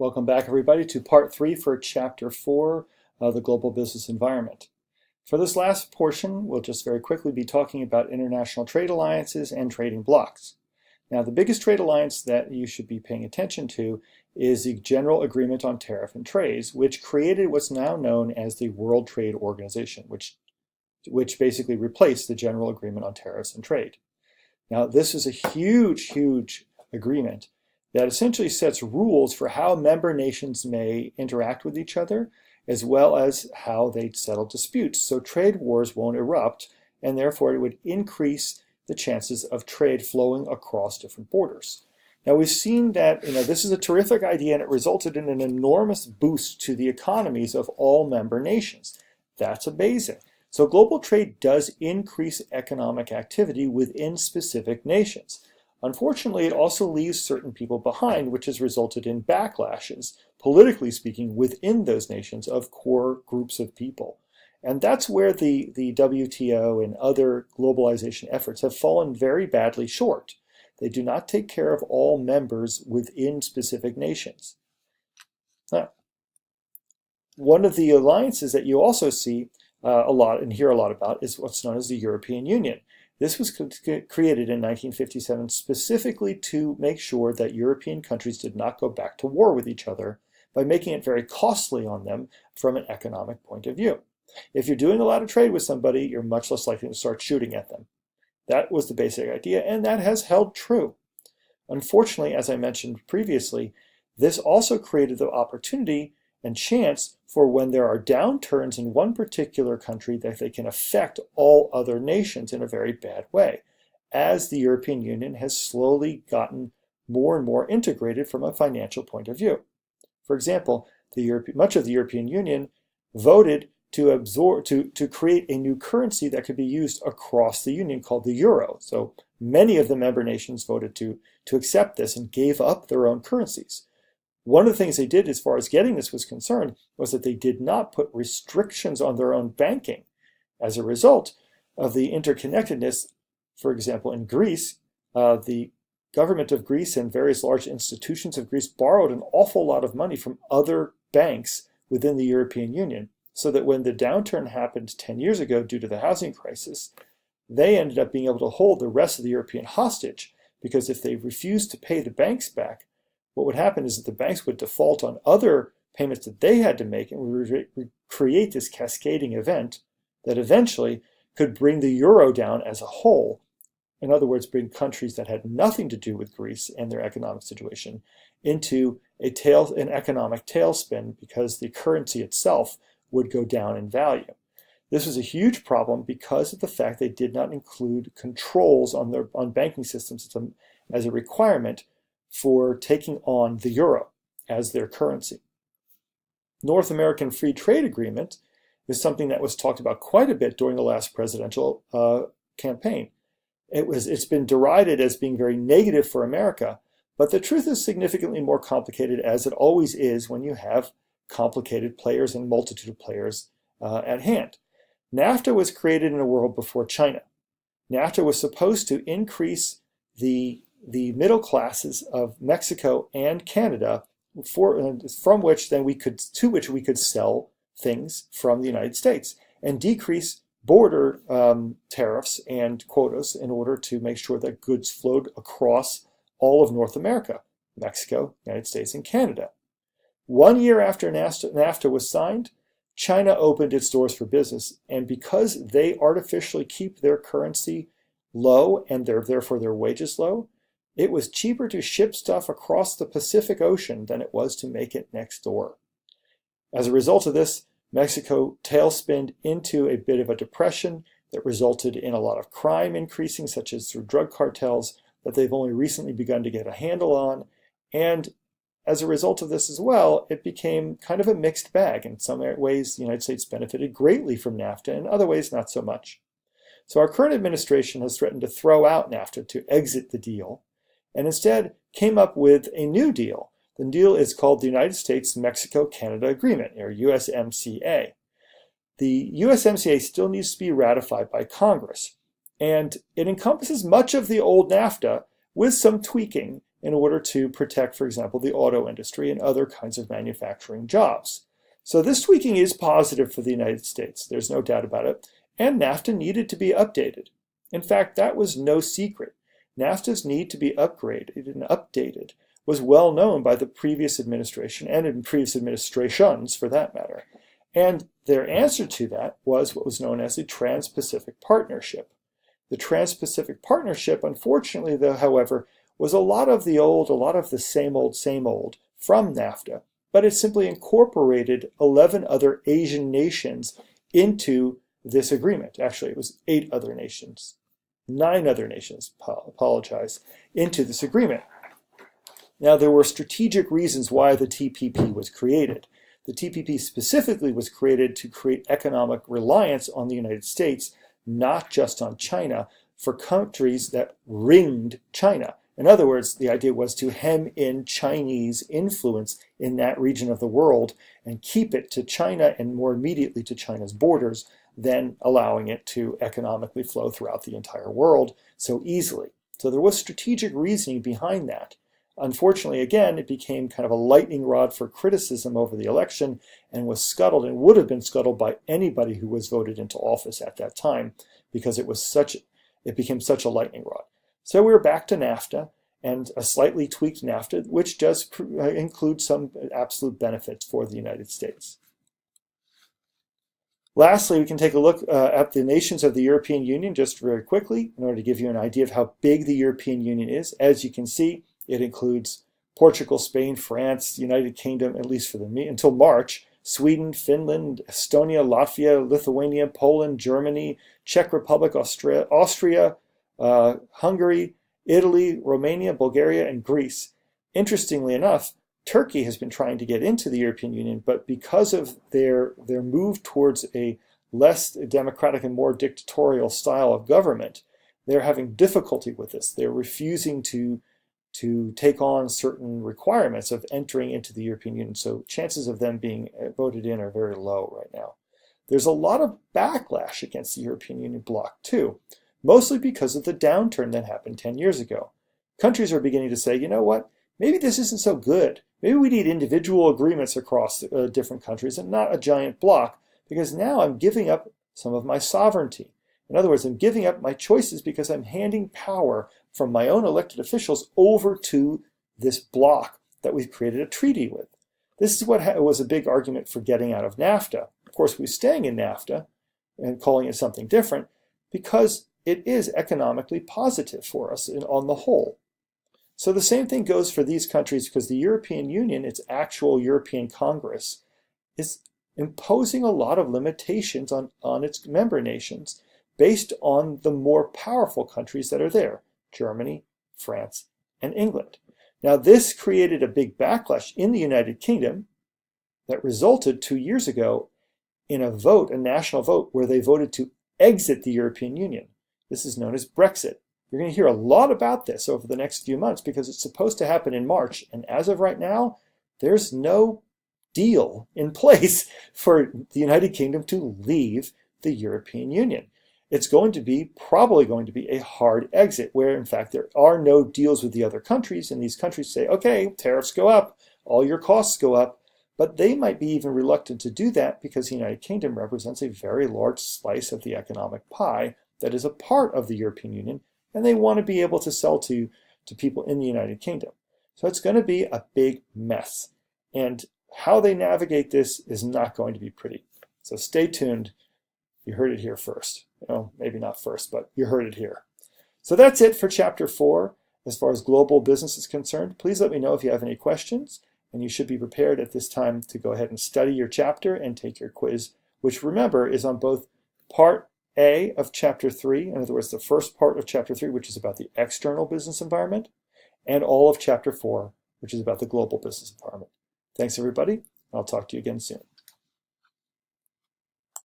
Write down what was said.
Welcome back, everybody, to part 3 for chapter 4 of the global business environment. For this last portion, we'll just very quickly be talking about international trade alliances and trading blocs. Now, the biggest trade alliance that you should be paying attention to is the General Agreement on Tariff and Trades, which created what's now known as the World Trade Organization, which basically replaced the General Agreement on Tariffs and Trade. Now, this is a huge agreement that essentially sets rules for how member nations may interact with each other, as well as how they settle disputes. So trade wars won't erupt, and therefore it would increase the chances of trade flowing across different borders. Now we've seen that this is a terrific idea, and it resulted in an enormous boost to the economies of all member nations. That's amazing. So global trade does increase economic activity within specific nations. Unfortunately, it also leaves certain people behind, which has resulted in backlashes, politically speaking, within those nations of core groups of people. And that's where the WTO and other globalization efforts have fallen very badly short. They do not take care of all members within specific nations. Now, one of the alliances that you also see a lot and hear a lot about is what's known as the European Union. This was created in 1957 specifically to make sure that European countries did not go back to war with each other by making it very costly on them from an economic point of view. If you're doing a lot of trade with somebody, you're much less likely to start shooting at them. That was the basic idea, and that has held true. Unfortunately, as I mentioned previously, this also created the opportunity and chance for when there are downturns in one particular country that they can affect all other nations in a very bad way, as the European Union has slowly gotten more and more integrated from a financial point of view. For example, much of the European Union voted to create a new currency that could be used across the Union called the euro. So many of the member nations voted to accept this and gave up their own currencies. One of the things they did as far as getting this was concerned was that they did not put restrictions on their own banking. As a result of the interconnectedness, for example, in Greece, the government of Greece and various large institutions of Greece borrowed an awful lot of money from other banks within the European Union, so that when the downturn happened 10 years ago due to the housing crisis, they ended up being able to hold the rest of the European hostage, because if they refused to pay the banks back, what would happen is that the banks would default on other payments that they had to make, and would create this cascading event that eventually could bring the euro down as a whole. In other words, bring countries that had nothing to do with Greece and their economic situation into an economic tailspin, because the currency itself would go down in value. This was a huge problem because of the fact they did not include controls on banking systems as a requirement for taking on the euro as their currency. North American Free Trade Agreement is something that was talked about quite a bit during the last presidential campaign. It's been derided as being very negative for America, but the truth is significantly more complicated, as it always is when you have complicated players and multitude of players at hand. NAFTA was created in a world before China. NAFTA was supposed to increase the middle classes of Mexico and Canada, to which we could sell things from the United States, and decrease border tariffs and quotas in order to make sure that goods flowed across all of North America, Mexico, United States, and Canada. 1 year after NAFTA was signed, China opened its doors for business, and because they artificially keep their currency low and therefore their wages low, it was cheaper to ship stuff across the Pacific Ocean than it was to make it next door. As a result of this, Mexico tailspinned into a bit of a depression that resulted in a lot of crime increasing, such as through drug cartels that they've only recently begun to get a handle on. And as a result of this as well, it became kind of a mixed bag. In some ways, the United States benefited greatly from NAFTA, in other ways, not so much. So our current administration has threatened to throw out NAFTA to exit the deal, and instead came up with a new deal. The deal is called the United States-Mexico-Canada Agreement, or USMCA. The USMCA still needs to be ratified by Congress, and it encompasses much of the old NAFTA with some tweaking in order to protect, for example, the auto industry and other kinds of manufacturing jobs. So this tweaking is positive for the United States, there's no doubt about it, and NAFTA needed to be updated. In fact, that was no secret. NAFTA's need to be upgraded and updated was well known by the previous administration and in previous administrations, for that matter. And their answer to that was what was known as the Trans-Pacific Partnership. The Trans-Pacific Partnership, unfortunately, though, however, was a lot of the same old from NAFTA, but it simply incorporated 11 other Asian nations into this agreement. Actually, it was 9 other nations, into this agreement. Now, there were strategic reasons why the TPP was created. The TPP specifically was created to create economic reliance on the United States, not just on China, for countries that ringed China. In other words, the idea was to hem in Chinese influence in that region of the world and keep it to China and more immediately to China's borders than allowing it to economically flow throughout the entire world so easily. So there was strategic reasoning behind that. Unfortunately, again, it became kind of a lightning rod for criticism over the election and was scuttled and would have been scuttled by anybody who was voted into office at that time because it became such a lightning rod. So we're back to NAFTA and a slightly tweaked NAFTA, which does include some absolute benefits for the United States. Lastly, we can take a look at the nations of the European Union just very quickly in order to give you an idea of how big the European Union is. As you can see, it includes Portugal, Spain, France, the United Kingdom, at least until March, Sweden, Finland, Estonia, Latvia, Lithuania, Poland, Germany, Czech Republic, Austria, Hungary, Italy, Romania, Bulgaria, and Greece. Interestingly enough, Turkey has been trying to get into the European Union, but because of their move towards a less democratic and more dictatorial style of government, they're having difficulty with this. They're refusing to take on certain requirements of entering into the European Union. So chances of them being voted in are very low right now. There's a lot of backlash against the European Union bloc too, mostly because of the downturn that happened 10 years ago. Countries are beginning to say, you know what, maybe this isn't so good. Maybe we need individual agreements across different countries and not a giant bloc, because now I'm giving up some of my sovereignty. In other words, I'm giving up my choices because I'm handing power from my own elected officials over to this bloc that we've created a treaty with. This is what was a big argument for getting out of NAFTA. Of course, we're staying in NAFTA and calling it something different because it is economically positive for us on the whole. So the same thing goes for these countries because the European Union, its actual European Congress, is imposing a lot of limitations on its member nations based on the more powerful countries that are there, Germany, France, and England. Now, this created a big backlash in the United Kingdom that resulted 2 years ago in a vote, a national vote, where they voted to exit the European Union. This is known as Brexit. You're going to hear a lot about this over the next few months because it's supposed to happen in March, and as of right now, there's no deal in place for the United Kingdom to leave the European Union. It's probably going to be a hard exit where, in fact, there are no deals with the other countries, and these countries say, okay, tariffs go up, all your costs go up, but they might be even reluctant to do that because the United Kingdom represents a very large slice of the economic pie that is a part of the European Union, and they want to be able to sell to people in the United Kingdom. So it's going to be a big mess, and how they navigate this is not going to be pretty. So stay tuned. You heard it here first. Well, maybe not first, but you heard it here. So that's it for Chapter 4. As far as global business is concerned, please let me know if you have any questions, and you should be prepared at this time to go ahead and study your chapter and take your quiz, which, remember, is on both Part A of Chapter 3, in other words, the first part of Chapter 3, which is about the external business environment, and all of Chapter 4, which is about the global business environment. Thanks, everybody. I'll talk to you again soon.